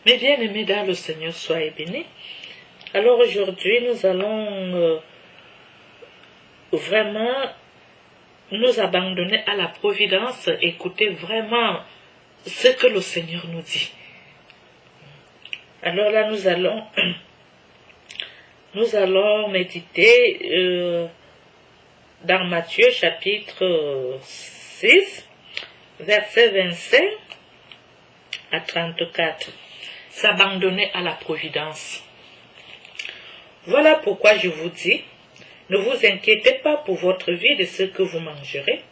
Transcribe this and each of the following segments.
Mes bien-aimés dans le Seigneur, soyez bénis. Alors aujourd'hui, nous allons vraiment nous abandonner à la providence, écouter vraiment ce que le Seigneur nous dit. Alors là, nous allons méditer dans Matthieu chapitre 6, verset 25 à 34. S'abandonner à la providence. Voilà pourquoi je vous dis, ne vous inquiétez pas pour votre vie de ce que vous mangerez,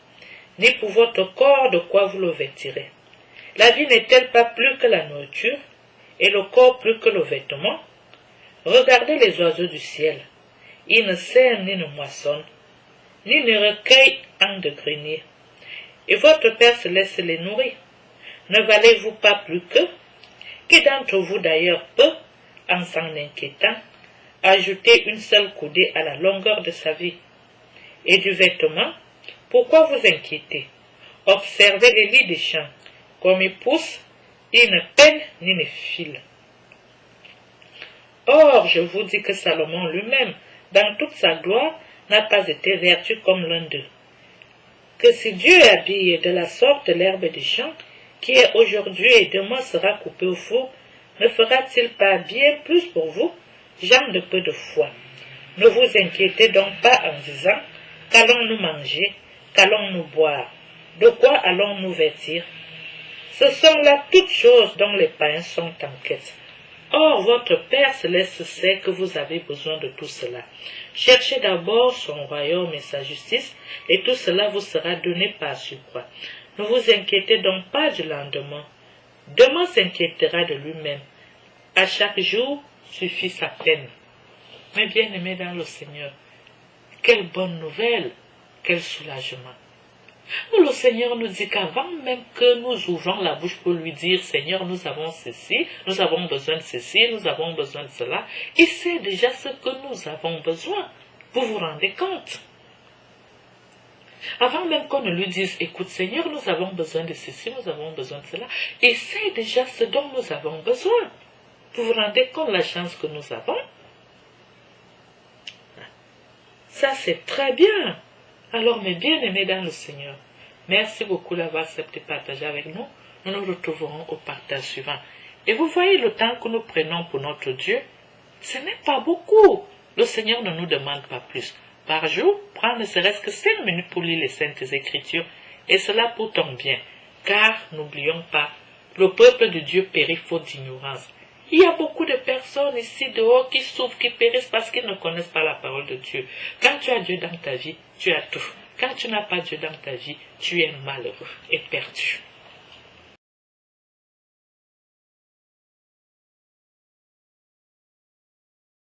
ni pour votre corps de quoi vous le vêtirez. La vie n'est-elle pas plus que la nourriture, et le corps plus que le vêtement? Regardez les oiseaux du ciel. Ils ne sèment ni ne moissonnent, ni ne recueillent en de grenier. Et votre Père céleste les nourrit. Ne valez-vous pas plus qu'eux? Qui d'entre vous d'ailleurs peut, en s'en inquiétant, ajouter une seule coudée à la longueur de sa vie? Et du vêtement, pourquoi vous inquiétez? Observez les lits des champs, comme ils poussent, ils ne peinent ni ne filent. Or, je vous dis que Salomon lui-même, dans toute sa gloire, n'a pas été vêtu comme l'un d'eux. Que si Dieu habille de la sorte l'herbe des champs, qui est aujourd'hui et demain sera coupée au four, ne fera-t-il pas bien plus pour vous, gens de peu de foi? Ne vous inquiétez donc pas en disant, qu'allons-nous manger, qu'allons-nous boire, de quoi allons-nous vêtir? Ce sont là toutes choses dont les païens sont en quête. Or, votre Père céleste sait que vous avez besoin de tout cela. Cherchez d'abord son royaume et sa justice, et tout cela vous sera donné par surcroît. Ne vous inquiétez donc pas du lendemain. Demain s'inquiétera de lui-même. À chaque jour suffit sa peine. Mes bien-aimés dans le Seigneur, quelle bonne nouvelle, quel soulagement. Le Seigneur nous dit qu'avant même que nous ouvrons la bouche pour lui dire, Seigneur, nous avons ceci, nous avons besoin de ceci, nous avons besoin de cela, il sait déjà ce que nous avons besoin. Vous vous rendez compte? Avant même qu'on ne lui dise, écoute Seigneur, nous avons besoin de ceci, nous avons besoin de cela, il sait déjà ce dont nous avons besoin. Vous vous rendez compte de la chance que nous avons? Ça c'est très bien. Alors mes bien-aimés dans le Seigneur, merci beaucoup d'avoir accepté de partager avec nous. Nous nous retrouverons au partage suivant. Et vous voyez le temps que nous prenons pour notre Dieu, ce n'est pas beaucoup. Le Seigneur ne nous demande pas plus. Par jour, prends ne serait-ce que 5 minutes pour lire les Saintes Écritures, et cela pour ton bien. Car, n'oublions pas, le peuple de Dieu périt faute d'ignorance. Il y a beaucoup de personnes ici dehors qui souffrent, qui périssent parce qu'ils ne connaissent pas la parole de Dieu. Quand tu as Dieu dans ta vie, tu as tout. Quand tu n'as pas Dieu dans ta vie, tu es malheureux et perdu.